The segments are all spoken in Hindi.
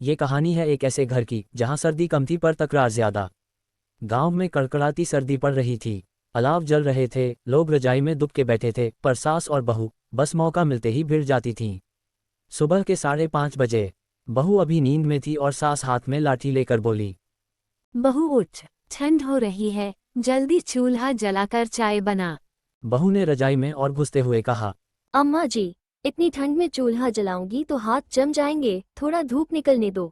ये कहानी है एक ऐसे घर की जहां सर्दी कम थी पर तकरार ज्यादा। गांव में कड़कड़ाती सर्दी पड़ रही थी। अलाव जल रहे थे, लोग रजाई में दुबके बैठे थे, पर सास और बहू बस मौका मिलते ही भिड़ जाती थीं। सुबह के 5:30 बजे। बहू अभी नींद में थी और सास हाथ में लाठी लेकर बोली, बहू उठ, ठंड हो रही है, जल्दी चूल्हा जलाकर चाय बना। बहू ने रजाई में और घुसते हुए कहा, अम्मा जी, इतनी ठंड में चूल्हा जलाऊंगी तो हाथ जम जाएंगे, थोड़ा धूप निकलने दो।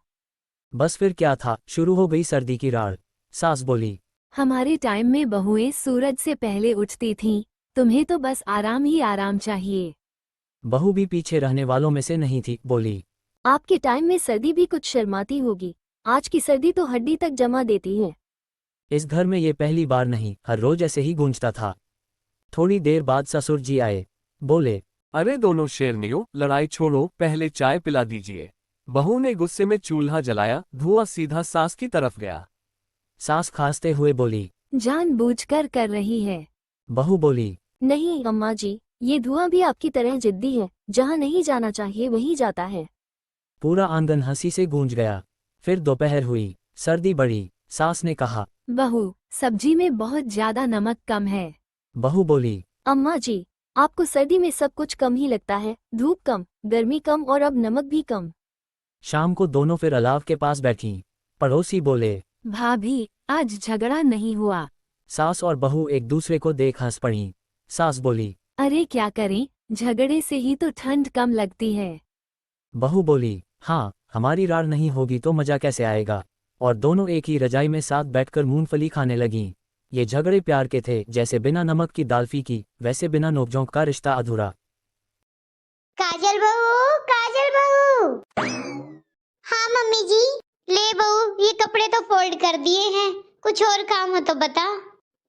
बस फिर क्या था, शुरू हो गई सर्दी की राड़। सास बोली, हमारे टाइम में बहुएं सूरज से पहले उठती थीं, तुम्हें तो बस आराम ही आराम चाहिए। बहू भी पीछे रहने वालों में से नहीं थी, बोली, आपके टाइम में सर्दी भी कुछ शर्माती होगी, आज की सर्दी तो हड्डी तक जमा देती है। इस घर में ये पहली बार नहीं, हर रोज ऐसे ही गूंजता था। थोड़ी देर बाद ससुर जी आए। बोले, अरे दोनों शेरनियों, लड़ाई छोड़ो, पहले चाय पिला दीजिए। बहू ने गुस्से में चूल्हा जलाया, धुआं सीधा सास की तरफ गया। सास खांसते हुए बोली, जानबूझकर कर रही है। बहू बोली, नहीं अम्मा जी, ये धुआं भी आपकी तरह जिद्दी है, जहाँ नहीं जाना चाहिए वहीं जाता है। पूरा आंगन हंसी से गूंज गया। फिर दोपहर हुई, सर्दी बढ़ी। सास ने कहा, बहू, सब्जी में बहुत ज्यादा नमक कम है। बहू बोली, अम्मा जी, आपको सर्दी में सब कुछ कम ही लगता है, धूप कम, गर्मी कम और अब नमक भी कम। शाम को दोनों फिर अलाव के पास बैठीं। पड़ोसी बोले, भाभी, आज झगड़ा नहीं हुआ? सास और बहू एक दूसरे को देख हंस पड़ीं। सास बोली, अरे क्या करें, झगड़े से ही तो ठंड कम लगती है। बहू बोली, हाँ, हमारी रार नहीं होगी तो मजा कैसे आएगा। और दोनों एक ही रजाई में साथ बैठकर मूंगफली खाने लगीं। ये झगड़े प्यार के थे, जैसे बिना नमक की दाल फीकी, वैसे बिना नोकझोंक का रिश्ता अधूरा। काजल बहू। हाँ मम्मी जी। ले बहू, ये कपड़े तो फोल्ड कर दिए हैं, कुछ और काम हो तो बता।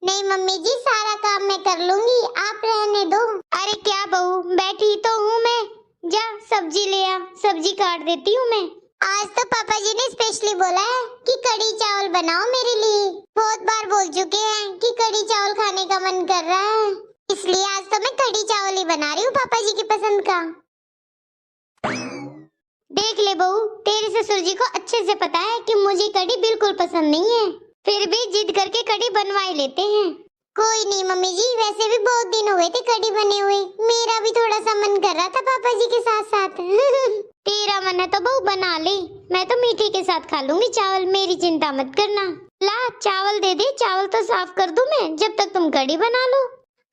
नहीं मम्मी जी, सारा काम मैं कर लूंगी, आप रहने दो। अरे क्या बहू, बैठी तो हूँ मैं, जा सब्जी ले आ, सब्जी काट देती हूँ मैं। आज तो पापा जी ने स्पेशली बोला है कि कढ़ी चावल बनाओ मेरे लिए। बहुत बार बोल चुके हैं कि कढ़ी चावल खाने का मन कर रहा है, इसलिए आज तो मैं कढ़ी चावल ही बना रही हूँ पापा जी की पसंद का। देख ले बहू, तेरे ससुर जी को अच्छे से पता है कि मुझे कढ़ी बिल्कुल पसंद नहीं है, फिर भी जिद करके कढ़ी बनवाई लेते हैं। कोई नहीं मम्मी जी, वैसे भी बहुत दिन हो गए थे कढ़ी बने हुए, मेरा भी थोड़ा सा मन कर रहा था पापा जी के साथ साथ। तेरा मन है तो बहू बना ले, मैं तो मीठे के साथ खा लूंगी चावल, मेरी चिंता मत करना। ला चावल दे दे, चावल तो साफ कर दूं मैं, जब तक तुम कढ़ी बना लो।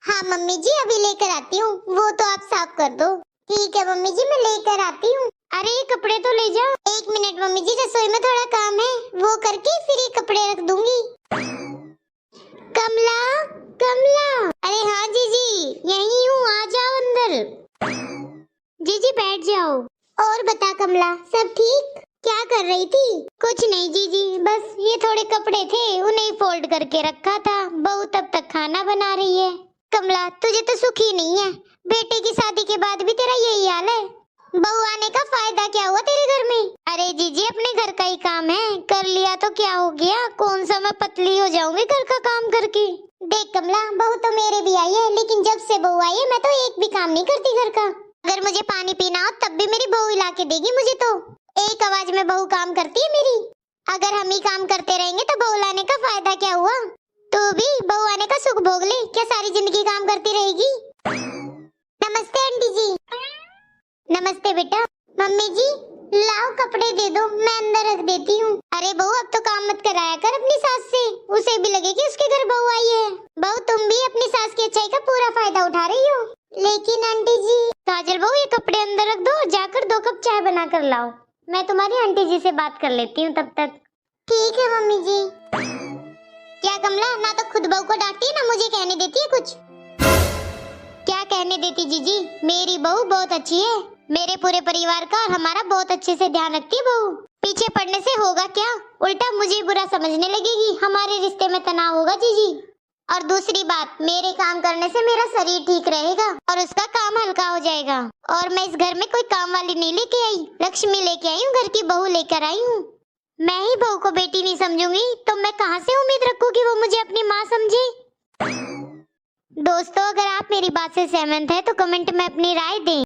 हाँ मम्मी जी, अभी लेकर आती हूँ, वो तो आप साफ कर दो। ठीक है मम्मी जी, मैं लेकर आती हूँ। अरे ये कपड़े तो ले जा। एक मिनट मम्मी जी, रसोई में थोड़ा काम है, वो करके फिर ये कपड़े रख दूंगी। कमला, अरे हाँ जीजी, यही हूँ, आ जाओ अंदर। जीजी बैठ जाओ। और बता कमला, सब ठीक? क्या कर रही थी? कुछ नहीं जीजी, बस ये थोड़े कपड़े थे, उन्हें फोल्ड करके रखा था, बहू तब तक खाना बना रही है। कमला, तुझे तो सुख ही नहीं है, बेटे की शादी के बाद भी तेरा यही हाल है। बहू आने का फायदा क्या हुआ तेरे घर में? अरे जीजी, अपने घर का ही काम है, कर लिया तो क्या हो गया, कौन सा मैं पतली हो जाऊंगी घर का काम करके। देख कमला, बहू तो मेरे भी आई है, लेकिन जब से बहू आई है मैं तो एक भी काम नहीं करती घर का। अगर मुझे पानी पीना हो तब भी मेरी बहू ला के देगी मुझे, तो एक आवाज में बहू काम करती है मेरी। अगर हम ही काम करते रहेंगे तो बहू लाने का फायदा क्या हुआ? तू भी बहू आने का सुख भोग ले, क्या सारी जिंदगी काम करती रहेगी? नमस्ते आंटी जी। नमस्ते बेटा। मम्मी जी, लाओ कपड़े दे दो, मैं अंदर रख देती हूँ। अरे बहू, अब तो काम मत कराया कर अपनी सास से, उसे भी लगे कि उसके घर बहू आई है। बहू, तुम भी अपनी सास की अच्छाई का पूरा फायदा उठा रही हो। लेकिन आंटी जी। काजल बहू, ये कपड़े अंदर रख दो, जाकर 2 कप चाय बना कर लाओ, मैं तुम्हारी आंटी जी से बात कर लेती हूँ तब तक। ठीक है मम्मी जी। क्या कमला, ना तो खुद बहू को डांटती है ना मुझे कहने देती है कुछ। क्या कहने देती जीजी, मेरी बहू बहुत अच्छी है, मेरे पूरे परिवार का और हमारा बहुत अच्छे से ध्यान रखती है बहू। पीछे पड़ने से होगा क्या, उल्टा मुझे बुरा समझने लगेगी, हमारे रिश्ते में तनाव होगा जीजी। और दूसरी बात, मेरे काम करने से मेरा शरीर ठीक रहेगा और उसका काम हल्का हो जाएगा। और मैं इस घर में कोई काम वाली नहीं लेके आई, लक्ष्मी लेके आई हूँ, घर की बहू लेकर आई हूँ। मैं ही बहू को बेटी नहीं समझूंगी तो मैं कहाँ से उम्मीद रखूँ कि वो मुझे अपनी माँ समझे। दोस्तों, अगर आप मेरी बात से सहमत हैं तो कमेंट में अपनी राय दें।